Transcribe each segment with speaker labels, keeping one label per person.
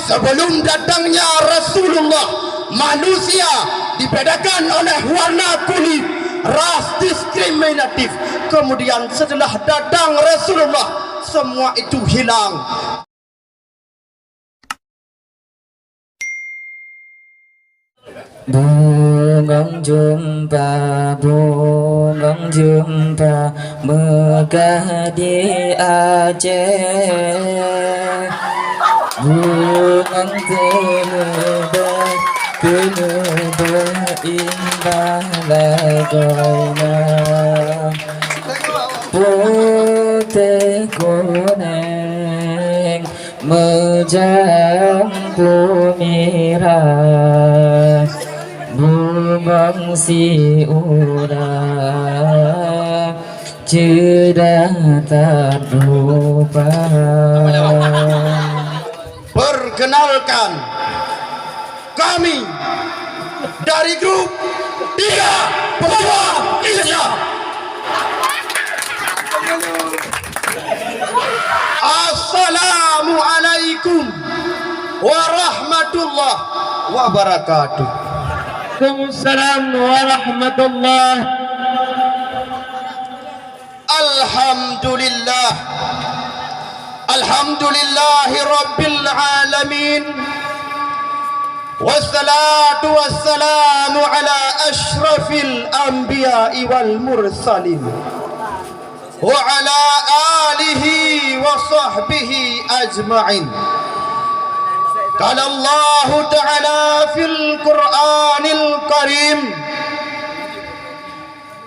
Speaker 1: sebelum datangnya Rasulullah, manusia dibedakan oleh warna kulit, ras diskriminatif. Kemudian setelah datang Rasulullah, semua itu hilang.
Speaker 2: Bungang jumpa megah di Aceh. Bungang telebah indah lagoina. Putih kuning menjampu merah. Bungang si urang cedah tak lupa.
Speaker 1: Perkenalkan, kami dari grup 3 Pejuang Islam. Assalamualaikum warahmatullahi wabarakatuh.
Speaker 3: Waalaikumsalam warahmatullahi.
Speaker 1: Alhamdulillah, alhamdulillahi rabbil alamin, wassalatu wassalamu ala ashrafil anbiya'i wal mursalin wa ala alihi wa sahbihi ajma'in. Qala Allah Ta'ala fil Qur'anil Karim,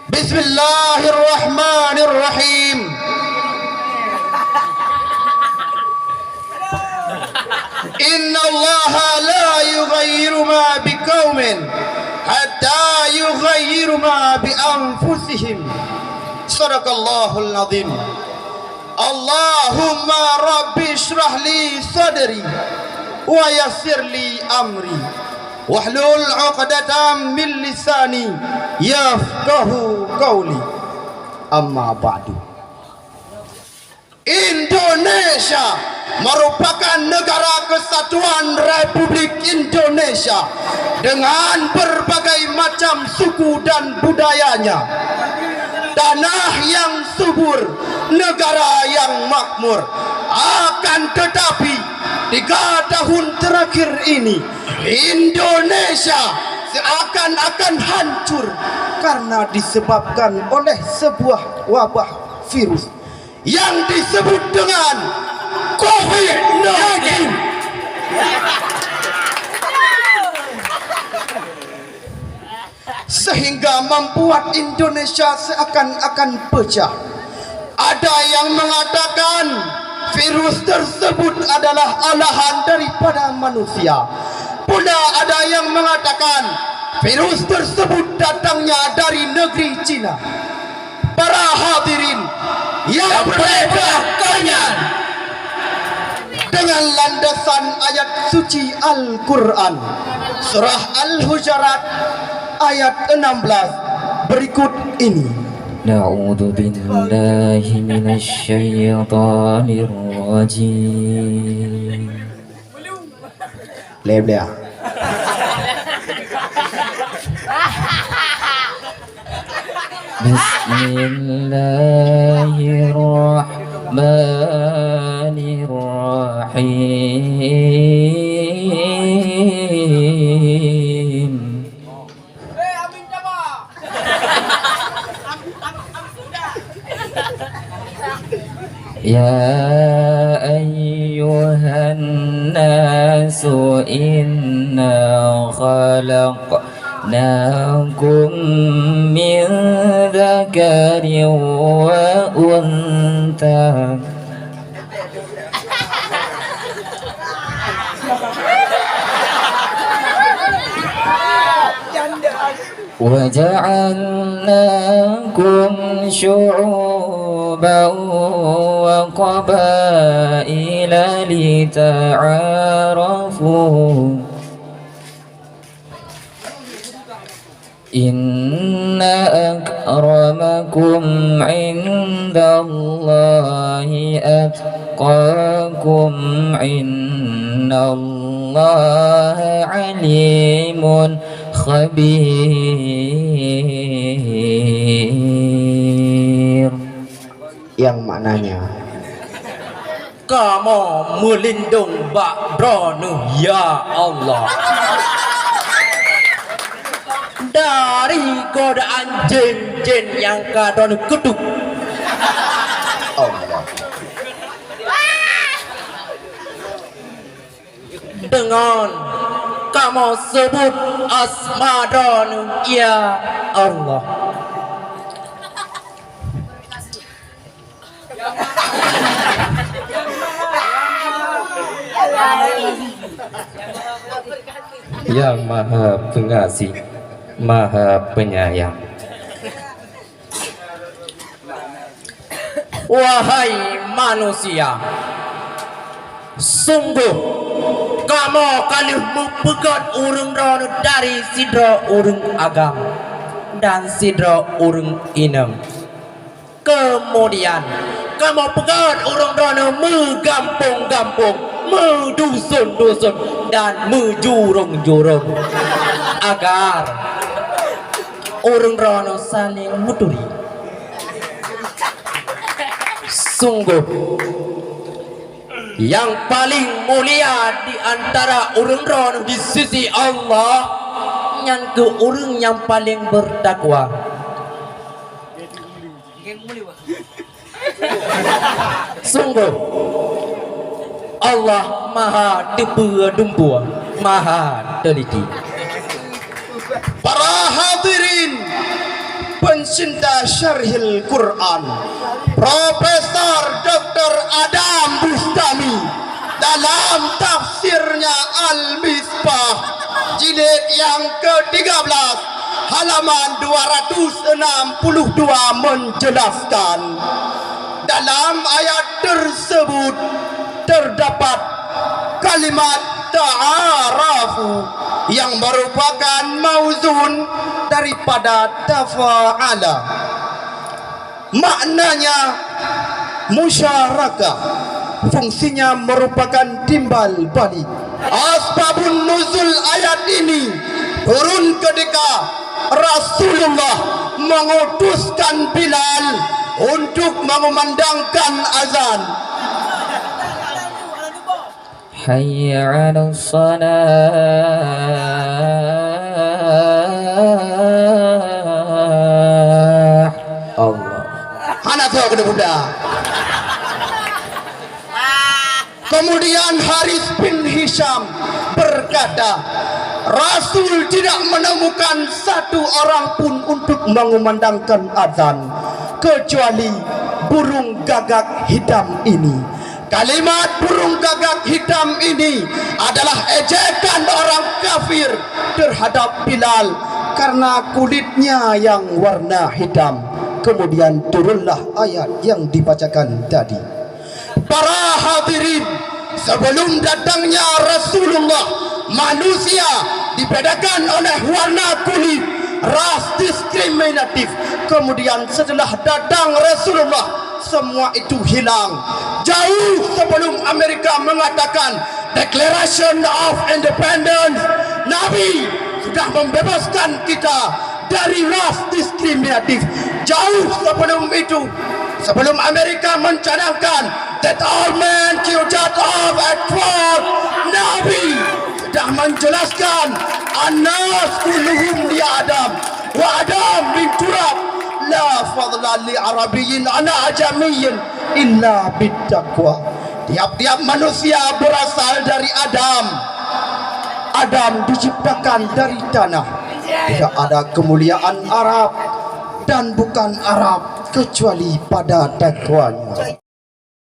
Speaker 1: Bismillahirrahmanirrahim. Inna Allah la yughayyiru ma biqaumin hatta yughayyiru ma bi anfusihim. Sadaqallahul azim. Allahumma rabbi shrah li sadri wa yassir li amri wahlul 'uqdatam min lisani yafqahu qawli. Amma ba'du. Indonesia merupakan negara kesatuan Republik Indonesia dengan berbagai macam suku dan budayanya. Tanah yang subur, negara yang makmur. Akan tetapi 3 tahun terakhir ini Indonesia seakan-akan hancur karena disebabkan oleh sebuah wabah virus yang disebut dengan COVID-19. Sehingga membuat Indonesia seakan-akan pecah. Ada yang mengatakan virus tersebut adalah olahan daripada manusia. Pula ada yang mengatakan virus tersebut datangnya dari negeri Cina. Para hadirin yang berbeda dengan landasan ayat suci Al-Quran, surah Al-Hujurat ayat 16 berikut ini.
Speaker 2: Na'udzu billahi minasy syaithanir rajim.
Speaker 1: Lebih.
Speaker 2: Bismillahirrahmanirrahim. Ya ayyuhan nasu inna khalaqnakum min dzakarin wa untha wa ja'alnakum syu'uban wa qabaila lita'arafu. Inna akramakum indallahi atqakum innallahi الله عليم خبير.
Speaker 1: Yang maknanya
Speaker 3: Kamu melindung Ba'dranu ya Allah dari godaan jin-jin yang kadon keduk.
Speaker 1: Allah.
Speaker 3: Dengan kamu sebut asma-Nya ya Allah.
Speaker 2: Yang Maha Pengasih, Maha Penyayang.
Speaker 3: Wahai manusia, sungguh kamu kali mempegat urung rono dari sidro urung agam dan sidro urung inem. Kemudian kamu pegat urung rono megampung-gampung, medusun-dusun dan mejurung-jurung agar urung rono saling muturi. Sungguh yang paling mulia di antara urang rono di sisi Allah yang ke urang yang paling bertakwa. Sungguh Allah maha dempua, maha teliti.
Speaker 1: Para hadirin pencinta syarhil Quran, Profesor Dr. Adam Bustami dalam tafsirnya Al-Misbah jilid yang ke-13 halaman 262 menjelaskan, dalam ayat tersebut terdapat kalimat ta'arafu yang merupakan mauzun daripada tafa'ala. Maknanya musyarakah, fungsinya merupakan timbal balik. Asbabun nuzul ayat ini turun ketika Rasulullah mengutuskan Bilal untuk mengumandangkan azan.
Speaker 2: Hayya 'alas salah. Allah.
Speaker 1: Anak tahu kena budak. Kemudian Haris bin Hisham berkata, Rasul tidak menemukan satu orang pun untuk mengumandangkan azan kecuali burung gagak hitam ini. Kalimat burung gagak hitam ini adalah ejekan orang kafir terhadap Bilal karena kulitnya yang warna hitam. Kemudian turunlah ayat yang dibacakan tadi. Para hadirin, sebelum datangnya Rasulullah, manusia dibedakan oleh warna kulit, ras diskriminatif. Kemudian setelah datang Rasulullah, semua itu hilang. Jauh sebelum Amerika mengatakan Declaration of Independence, Nabi sudah membebaskan kita dari ras diskriminatif. Jauh sebelum itu, sebelum Amerika mencadangkan that all men children of equal, Nabi sudah menjelaskan An-nas kulluhum li Adam wa Adam min turab, la fadla li Arabiyyin ala ajamiyyin illa bittaqwa. Tiap-tiap manusia berasal dari Adam. Adam diciptakan dari tanah. Tidak ada kemuliaan Arab dan bukan Arab kecuali pada takwanya.